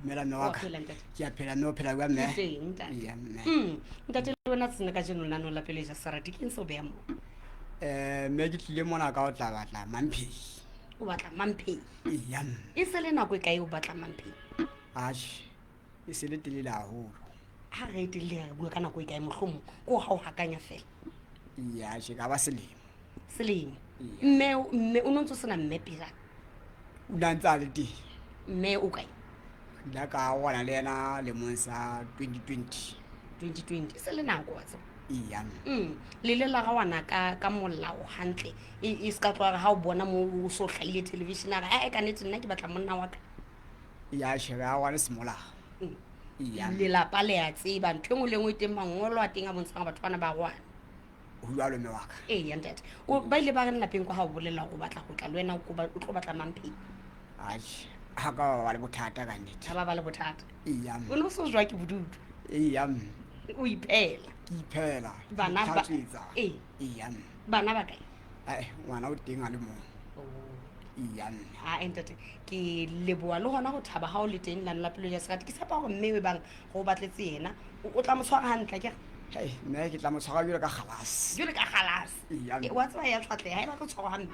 mela noka ke a phela no phela kwa mme ya mme ntate le wena tsena ka jeno lana la pele ja sarati ke so be mo mme ke tlile mona ka o tla batla mamphi o batla mamphi ya mme e se le nako e kae o batla mamphi ash e se le telele haholo ha re tile re bua ka nako e kae mohlomo ko ha o hakanya fela ya she ka ba selemo mme o ntse sena mme pila o dantsa le ti mme o kae la ka wana le yena le monsa 2020 se le nako wa tso ya le la ga wana ka molao hantle e ska tloa ha o bona mo o so hlahile television a ga e ka netse nna ke batla monna wa ka ya she ga wana simola le la pale ya tseba ntwe le ngwe teng mangolo a teng a bontshang batho bana ba rwana o bua le mme wa ka ya ntate o ba ile ba re lapeng kwa ha o bolela go batla go tla le wena o tlo batla mamphi ash ha ka ba le bothata ka nnete ha ba le bothata ya o no so jwa ke bodudu ya o iphela ke iphela bana ba ya bana ba kae ai ngwana o teng a le mo ya ha entate ke leboa le hona go thaba ha o le teng lana la pelo ja sekate ke sepa go mme we bang go batletse yena o tla mo tshwara hantle ke hey nna ke tla mo tshwara jole ka khalas wa tsaba ya tlatle ha e ba go tshwara hantle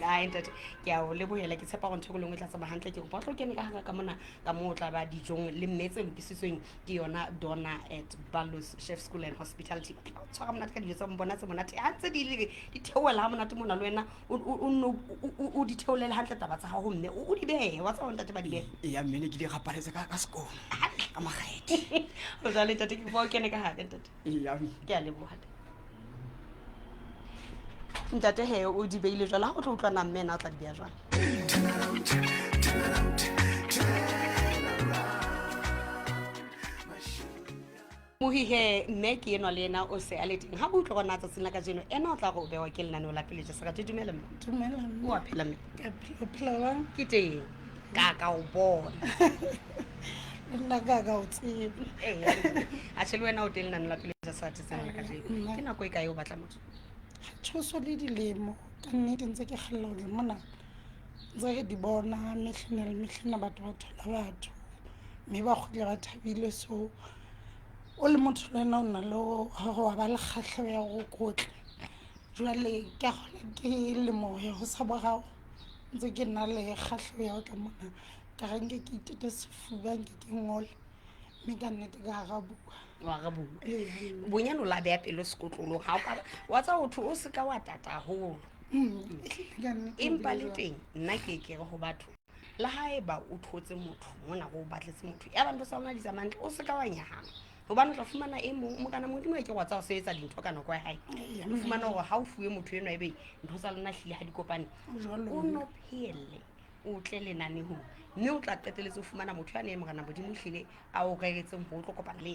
ha entate ke a o lebohela ke tshepa go ntho go lengwe tla tsaba hantle ke go ba tlo kene ka mona ka mo tla ba dijong le mmetse lokisitsweng ke yona Donna at Ballows Chef School and Hospitality tshwara mona ka dijo tsa mbona tse mona ha tse di le di theolela ha mona te mona le wena o di theolela hantle taba tsa ha go mme o di behe wa tsaba ntate ba di behe ya mme ne ke di gapaletse ka sekolo ka magaete o ja le tate ke bo kene ka ha ntate ke a leboha ntate he o di beile jwala ha go tlo utlwana mme na o tla di beha jwala mohihe mme ke enwa le ena o se a le teng ha bo utlwa gona tsatsing la ka jeno ena o tla go bewa ke lenaneo la pele seka te dumela o a phela mme ke teng ka o bona nna ka o tsebe a tshele wena o teng lenaneo la pele sa tsena la ka jeno ke nako e kae o batla motho thuso le dilemo ka nnete ntse ke kgalla gore mona ntse re di bona metlhena batho ba thola batho mme ba kgotle ba thabile so o le motho le wena o na le go ba le kgatlhego ya go kotle jwale ke gona ke le moya go sa bogago ntse ke nna le kgatlhego ya go ka mona ka ga nke ke itete sefuba nke ke ngole mme ka nnete ka ga bua wa ga bua bonyane o la beya pelo sekotlolong ga o ka wa tsa gotho o se ka wa tata golo empa le teng nna ke re go batho le ha e ba o thotse motho mona go batletse motho ya bantu sa bona di tsamantle o se ka wa nyahama gobane o tla fumana e mong mo kana modimo ke go tsa go sebetsa dintho ka nako ya hae o fumana gore ha o fuwe motho eno ebe ntho tsa lona hlile ha di kopane o no phele o tle lenanehong mme o tla qeteletse o fumana motho ya ne mo kana modimo hlile a o reretseng go tlo kopana le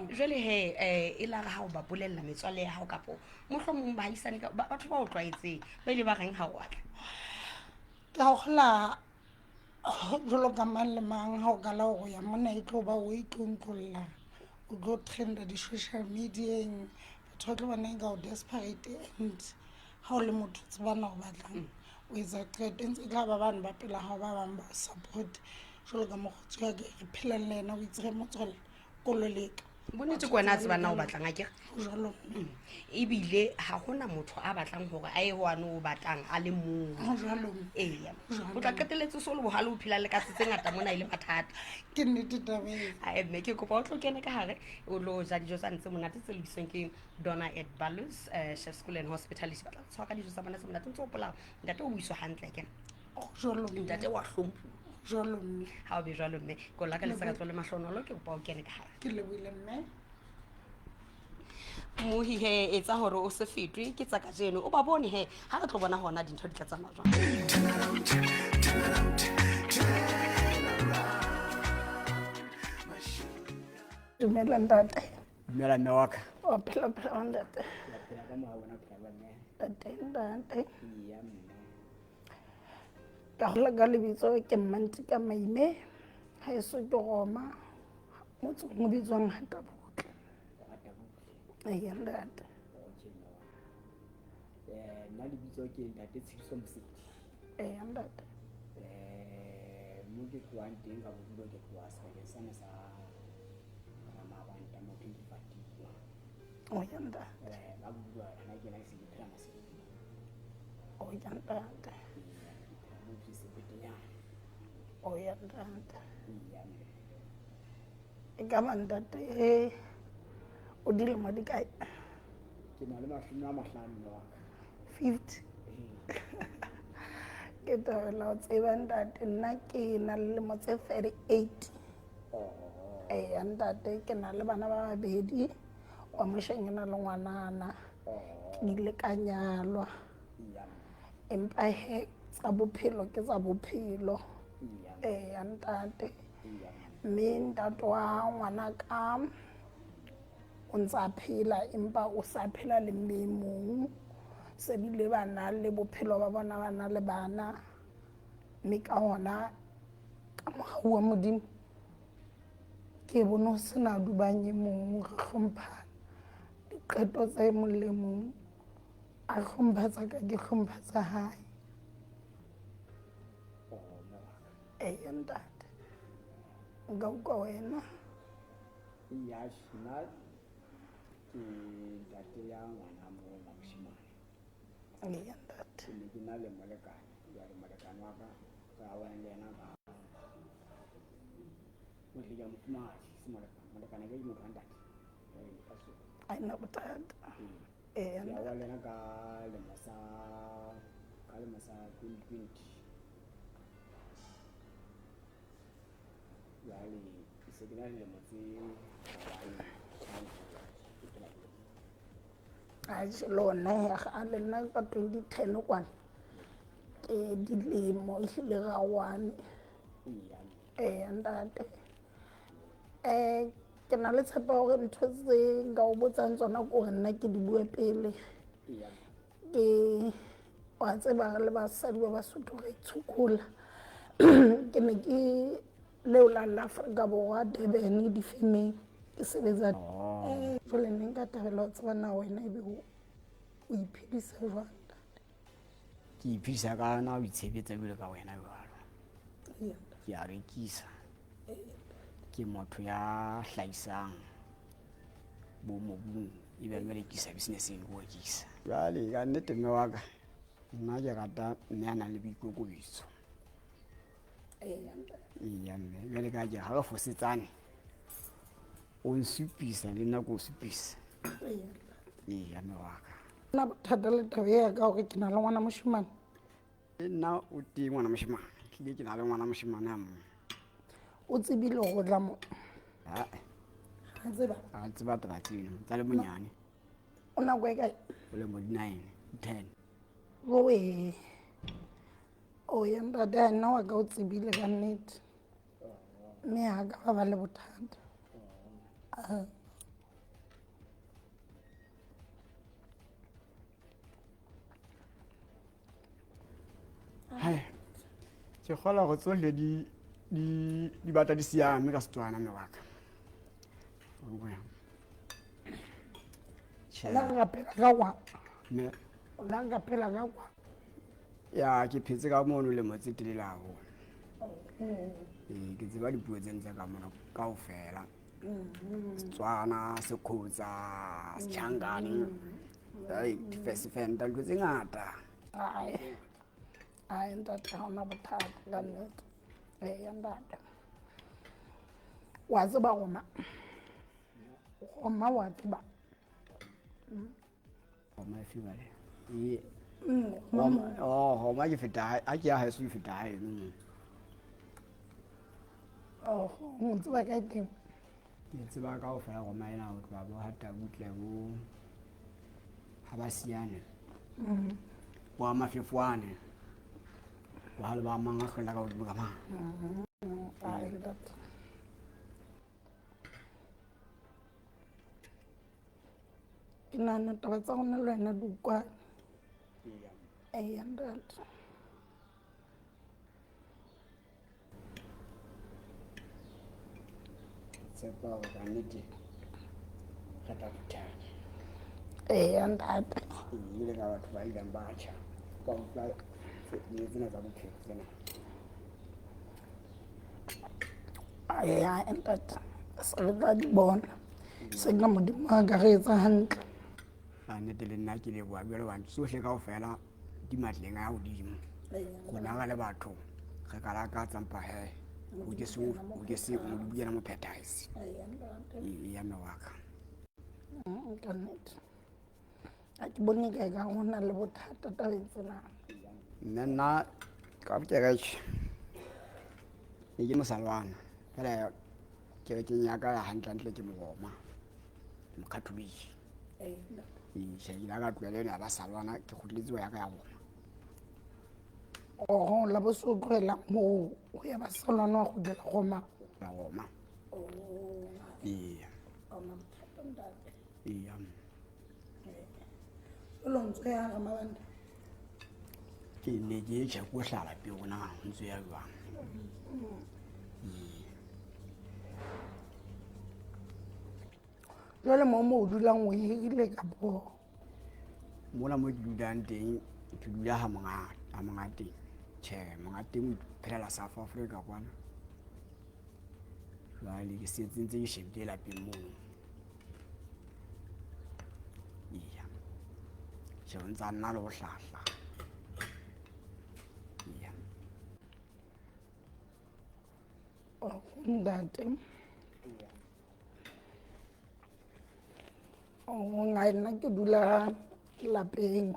jwale he e la ga o ba bolella metswalle ya hao kapo mohlomong ba isane ka batho ba o tlwaetseng ba ile ba reng ha o atla ke go gola jolo ka mang le mang ha o kala go ya mona e tlo ba o e tlontlolla o tlo trenda di-social mediaeng batho ba tlo bona e ka o desperate and ha o le motho tsebana go batlang o etsa qeto ntse e tla ba bane ba pela ga ba bang ba support jolo ka mogotsi wa ke re phelang le ena o itse ge motswalle kolo leka bonnete ko wena a tsebana o batlang a kere jalo ebile ga gona motho a batlang gore a ye go ane o batlang a le mong jalo o tla qeteletse so le bogale o phela le ka tse ngata mona e le mathata ke nnete tabeng a mme ke kopa o tlo kene ka gare o lo ja dijo tsa ntse monate tse lebisweng ke Donna at Ballows Chef School and Hospitality ba tla tshwara dijo tsa bona tse monate ntse o pola ntate o buiswa hantle kena jalo ntate wa hlompho jalo ha o be jalo mme ko la ka le sa ka tlo le mahlonolo ke kopa o kene ka gare ke leboile mme mohi he etsa hore o se fetwe ke tsa ka jeno o ba bone he ha re tlo bona hona dintho di tla tsamaya jwang dumela ntate dumela mme wa ka o phela ntate ka gola ka lebitso ke Mmanti ka Maime ha eso ke goma motho mo bitswang Hatabutle ntate nna lebitso ke ntate Tshiso Mosedi ntate mo ke ke tloang teng ka bodulo ke tloa sebakeng sane sa Ramabanta mo 2014 o ya ntate ka bodulo hana ke na ke se ke phela Maseru o ya ntate mo tlise betenyana o ya ntate iya e ka ntate o dilemo di kae ke na le 50 wa 50 ke thabela o tseba ntate nna ke na le dilemo tse 38 ya ntate ke na le bana ba babedi wa mosheng na le ngwanana ke ile ka nyalwa empa he tsa bophelo ke tsa bophelo ya ntate mme ntate wa ngwana ka o ntsa phela empa o sa phela le memong se bile bana le bophelo ba bona bana le bana mme ka hona ka morao wa Modimo ke bona o sena dubanye mong re hlomphana diqeto tse mong le mong a hlomphatsa ka ke hlomphatsa hae ntate nka utlwa wena iya shina ke ntate ya ngwana mo moshimane ntate ne ke na le molekane ya le molekane wa ka ka bona le yena ka o le ya mofumahadi se molekane ke motho wa ntate a ena bothata ya wa lena ka le masa 2020 ya le se ke na le motse a lona ya ga le nna ka 2010 kwana ke dilemo ehlile ga one ntate ke na le tshepa gore ntho tse nka o botsang tsona ko gore nna ke di bue pele ke wa tseba le basadi ba Basotho ga itshukola ke ne ke leo la Afrika Borwa Durban difemeng ke sebetsa jole ne nka thabela ho tseba na wena ebe o iphedisa jwang ke iphedisa ka na o itshebetsa bile ka wena jwalo ke a rekisa ke motho ya hlaisang bo mobung ebe re rekisa business e go rekisa jale ka nnete mme wa ka nna ke rata mme a nang le boikokobetso iya mme jale ka ke ga re fosetsane o nsupisa le nna ko o supisa iya mme wa ka na bothata le taba ya ka gore ke na le ngwana moshimane le nna o teng ngwana moshimane ke na le ngwana moshimane a mong o tsebile go tla mo a tseba taba tseno tsa le monyane o nako e kae o le mo 10 oe o ya ntate a nna wa ka o tsebile ka nnete mme ga ka ba le bothata hai ke kgola go tsohle di batla di siame ka Setswana mme wa ka la ka phela ka kwa mme la ka phela ka kwa ya ke phetse ka mono le motse telele haholo ke tseba dipuo tse ntse ka mona kaofela Setswana Sekgotsa Setjhangane difesifenta ntho tse ngata ai ntate ga ona bothata ka nnete ya ntate wa tseba goma wa tseba goma e fibale goma ke feta a ke ya haeso ke feta hae o tseba ka teng ke tseba ka o fela goma ena o tloa bo hata butle bo ha ba siane bo mafefwane ba le ba manga hlola ka hodimo ka mang ai ntate ke nahana taba tsa gona le wena di ukwane ya ntate tshepa gore ka nnete re tla phethanya ya ntate ile ka batho ba ileng ba tjha ka utlwa tsena tsa bophelo tsena ya ntate se re tla di bona se ka modimo a ka re etsa hantle a nnete le nna ke leboha jwale hobane tsohle kaofela di matleng a hodimo rona ga le batho re ka lakatsa mpa he o ke se o di buela mophethahisi ya mme wa ka ka nnete a ke bone ka ka go na le bothata tabeng tsena nna ka bokereke ne ke mosalwana fela kerekeng ya ka hantle ke mogoma mokatholiki shakile ka tloela eno ya basalwana ke kgotletse wa ya ka ya goma ogo la bo se o tloela moo go ya basalwana wa go dela goma ya goma iya iya o lontse ya ga mabanda ke ne ke tšha ko hlala peona ntse ya jwang jwale mo o dulang o hirile ka bo mola mo ke dulang teng ke dula ha mongateng tjhe mongateng o phelela South Africa kwana jwale ke setse ntse ke shebile lapeng moo iya tjhe o ntsa nna le go hlahla iya ntate ngai nna ke dula lapeng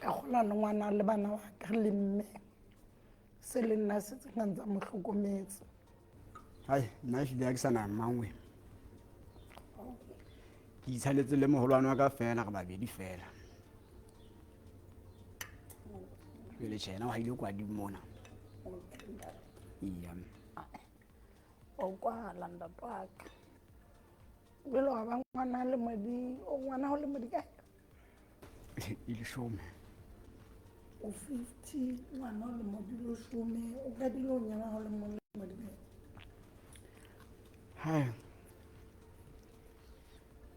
ka gola le ngwana le bana ba ka le mme se le nna se tsena ntsa mo hlokometse hai nna ehlile ha ke sa na mangwe ke itshalletse le moholwane wa ka fela re babedi fela jwale tjena wa ile kwa di mona iya o kwala ntate wa ka jwale wa ba ngwana le modi o ngwana ho le modi kae e leshome o 50 ngwana le modi leshome o ka dilo nyana ho le modi kae hai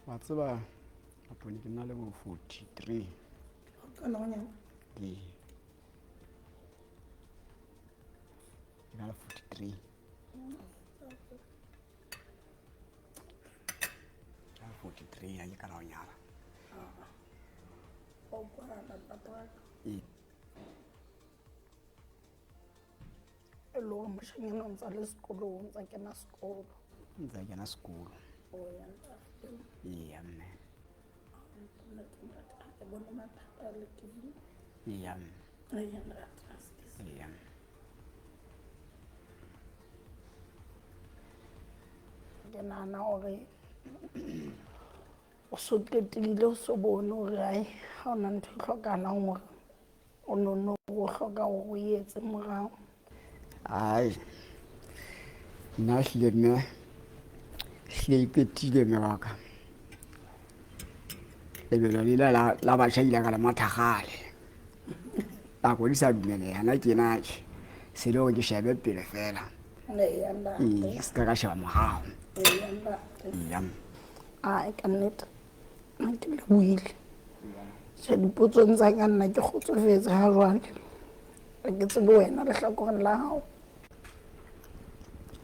wa tseba batho ne ke nna le bo 43 o ka no nyana ke na le 43 43 ya ke kana o nyala o kwala ntate wa ka lo moshanyana o ntsa le sekolong ntsa kena sekolo ntsa kena sekolo o ya ntate iya mme ke bona mathata le ke iya mme ya ntate iya ke nana gore o so qetile o so bone gore ai ha ona ntho e hlokahalang gore o nonno go hloka gore o etse morao ai nna hlile mme hlile ipetile mme wa ka lebelo lela la batjha ile ka le mathagale nako di sa dumeleha nna ke na se le gore ke shebe pele fela ya ntate se ka sheba morao ya ntate iya ai ka nnete nna ke lebohile se dipotsong tsa ka nna ke kgotsofetse ha jwale ke tsebe wena lehlakoreng la hao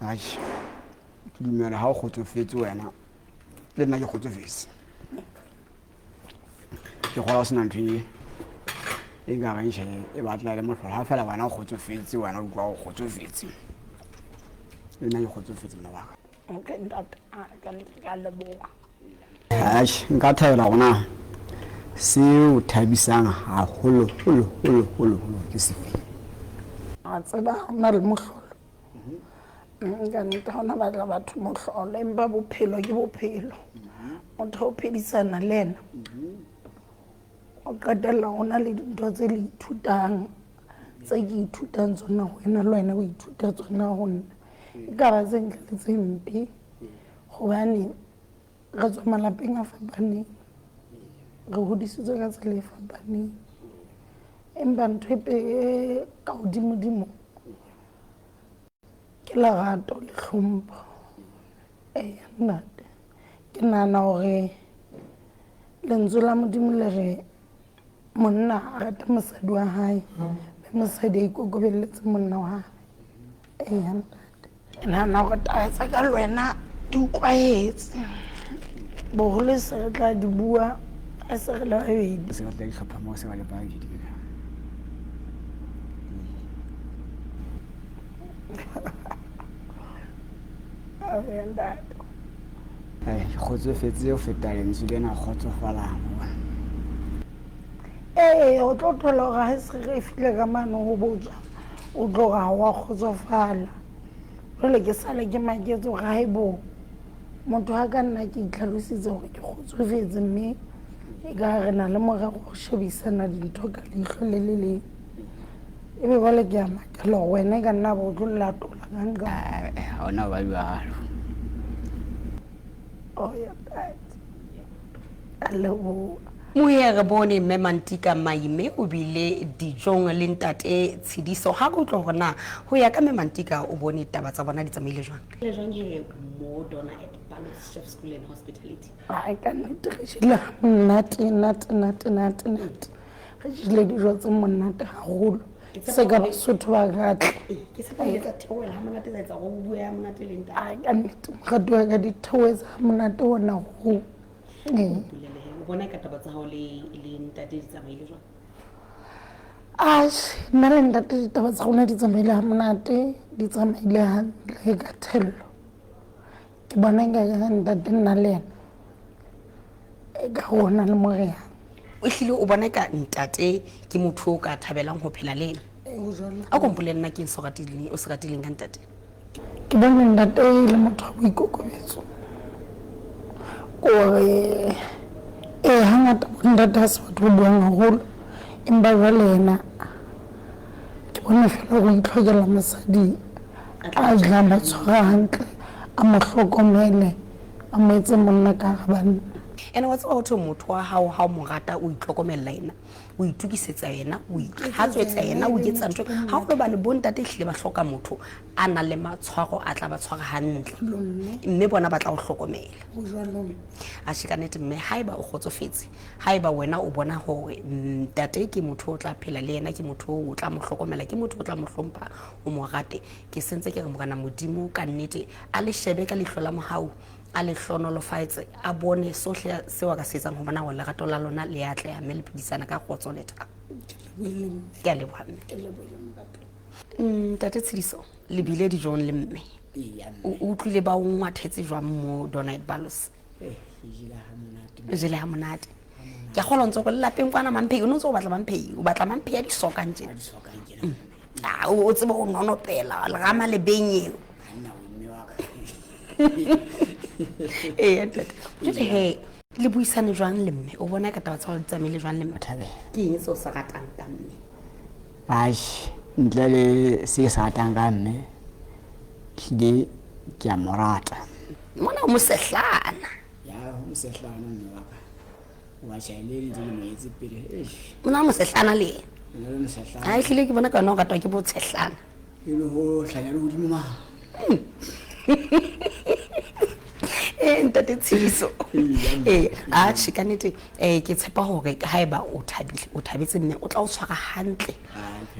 ai ke dumela ha o kgotsofetse wena le nna ke kgotsofetse ke kgola o sena ntho e ka reng tjhe e batla le mohlolo ha fela wena o kgotsofetse wena o utlwa o kgotsofetse le nna ke kgotsofetse mabaka okay ntate ka leboha ai nka thabela gona seo thabisang haholo ke sefe a tseba ha ona le mohlolo ka nnete ha ona batla batho mohlolo empa bophelo ke bophelo motho o phedisana le ena o qetella o na le dintho tse le ithutang tse ke ithutang tsona ho wena le wena o ithuta tsona ho nna e ka ba tse ntle le tse mpe hobane re tswa malapeng a fapaneng re hodisitswe ka tsela e fapaneng empa ntho e ka hodimodimo ke lerato le hlompho nnate ke nahana hore lentswe la modimo le re monna a rata mosadi wa hae be mosadi a ikokobelletse monna wa hae ntate nana go taetsa ka le wena di utlwaetse bogolo se re tla di bua a se re le babedi se batla ditlhopha mo se ba le babedi ke kgotsofetse o feta lentswe lena kgotsofalang o tlo thola gore ga se re file ka mane go botswa o tlo ga wa kgotsofala jale ke sale ke maketse gore ga e bo motho ga ka nna ke itlhalositse gore ke kgotsofetse mme e ka re na le morago go shebisana dintho ka leitlho le le leng e be bale ke a makela gore wena e ka nna bo o tlo latola kanka ga ona ba jalo moe re bone mme Mantika Maime o bile dijong le ntate Tshidiso ha go tlo gona ho ya ka mme Mantika o bone taba tsa bona di tsamaile jwang le jwang he mo Donna at Palace Chef School and Hospitality I can ntle nat re jile dijo tse monate haholo se ka Basotho ba gatla ke se ka etsa theola ha monate tsa etsa go bua ya monate le ntate a ka nnete ga dua ka dithewetsa monate ona go bona ka taba tsa hao le ntate di tsamaile jwang nna le ntate ditaba tsa rona di tsamaile ha monate di tsamaile hantle ka thello ke bona ka ntate nna le ena e ka gona le moreya o hlile o bona ka ntate ke motho o ka thabelang ho phela le ena a kompole nna ke o se ratileng ka ntate ke bona ntate le motho wa boikokobetso kore hangata ntate ha se batho ba buang haholo empa jwale ena ke bona fela go itlhokela mosadi a tla mo tshwara hantle a mo hlokomele a mo etse monna ka ga banna ene wa tseba ho motho wa hao ha o mo rata o itlhokomela ena o itukisetsa yena o ihatswetsa yena o etsa ntho ha o ba le bontate hlile ba hloka motho a na le matshwaro a tla ba tshwara hantle mme bona ba tla o hlokomela a shikanete mme haeba o kgotsofetse haeba wena o bona hore ntate ke motho o tla phela le yena ke motho o tla mo hlokomela ke motho o tla mo hlompha o mo rate ke sentse ke re mogana modimo ka nnete a le shebe ka lehlo la mohau a le hlonolofaetse a bone sohle se wa ka se etsang ho bona gore lerato la lona le atle ya mme le phedisana ka kgotso le thabo ke a leboha mme tate Tshidiso le bile dijong le mme o utlwile ba o ngwathetse jwang mo Donna at Palace jele ha monate ke a kgolwa ntse go lapeng kwana mamphehi o ntse o batla mamphehi o batla mamphehi a di sokang tjena o tsebe go nonopela le gama le benyeo ntate jwale he le buisane jwang le mme o bona ka taba tsa di tsamaile jwang le mme Thabela ke eng se o se ratang ka mme ntle le se sa ratang ka mme hlile ke a mo rata mona o mosehlana ya ho mosehlana mme wa ka wa shaile le mo etse pele mona o mosehlana le ena le mosehlana ha hlile ke bona ka no ratwa ke botshehlana e le ho hlanya le hodimo ma ntate Tshidiso a shikanete ke tshepa hore haeba o thabetse mme o tla o tshwara hantle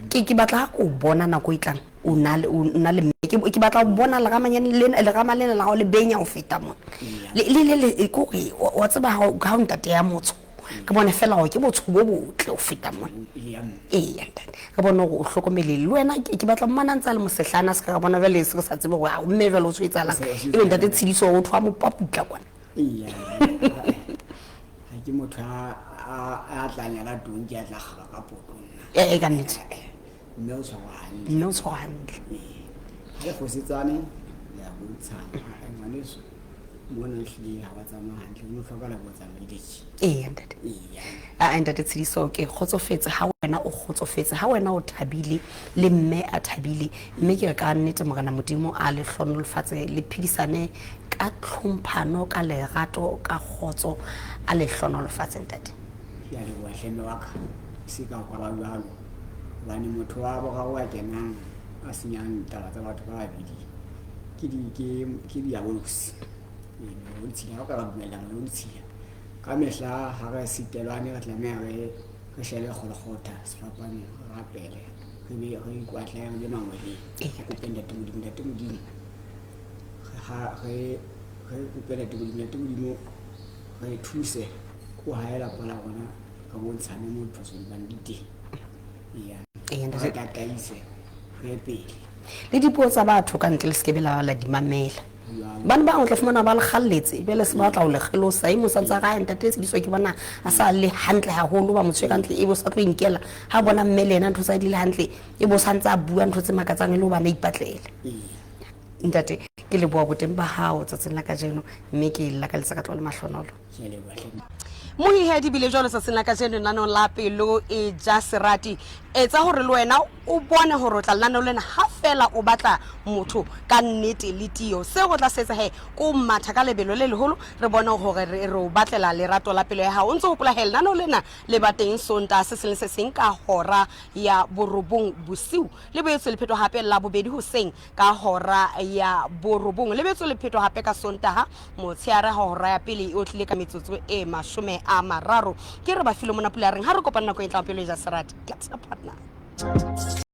ke batla go bona nako itlang o na le mme ke batla go bona le gama lena la go le benya o feta mo le ko re wa tseba ga ntate ya motho ke bona fela go ke botsho bo botle o feta mo ntate ka bona go o hlokomele le wena ke batla mmana ntse le mosehlana se ka bona vele se sa tsebe go a mme vele o tshwetsalang e ntate Tshidiso o thwa mo paputla kwana ha ke motho a tlanya la donki a tla gaba ka potong ka nnete mme o tshwara hantle mme o tshwara hantle ha le fosetsane ya bontshana ngwaneso mona hlile ha ba tsamaya hantle o hloka la botsamaile ntate ntate Tshidiso ke kgotsofetse ha wena o kgotsofetse ha wena o thabile le mme a thabile mme ke re ka nnete mogana modimo a le hlonolofatse le phedisane ka tlhomphano ka lerato ka kgotso a le hlonolofatse ntate ya le wa hleme wa ka se ka kwa ba jalo bane motho wa boga wa kenang a senyang taba tsa batho ba babedi ke di abolosi o ntshila ka ba dumela o ntshila ka mehla ha re sitelwane re tlameha re shebe kgolokgotha sefapane rapele re be re ikwatle le mangwele go penda temodimo ge kopela Modimo ge thuse go haela pala gona ka bontshane mo phosong ba diteng ga tataise ge pele le dipuo tsa batho ka ntle le sekebe la di mamela bana ba o tla fumana ba le kgalletse bele se ba tla o le gelosa mo sa tsa ga ntate se diswa ke bona a sa le hantle haholo ba motse ka ntle e bo sa tlo inkela ha bona mmelena ntho tsa di le hantle e bo sa ntsa bua ntho tse makatsang le ho ba le ipatlele ntate ke le bua boteng ba hao tsa tsena ka jeno mme ke la ka letsa ka tlo le mahlonolo mohihedi bile jwalo sa tsena ka jeno nanong la pelo e ja serati etsa hore le wena o bone hore o tla lana lena ha fela o batla motho ka nnete le tio se go tla setsa he ko matha ka lebelo le leholo re bona hore re o batlela lerato la pelo ya hao o ntse o pola hela nano lena le bateng sonta se se seng ka hora ya borobong bosiu le boetse le pheto hape la bobedi hoseng ka hora ya borobong le boetse le pheto hape ka sontaha motsheare hora ya pele o tlile ka metsotso e 30 ke re ba filo mona pula reng ha re kopana nako e tla pelo ja serati ke tsapana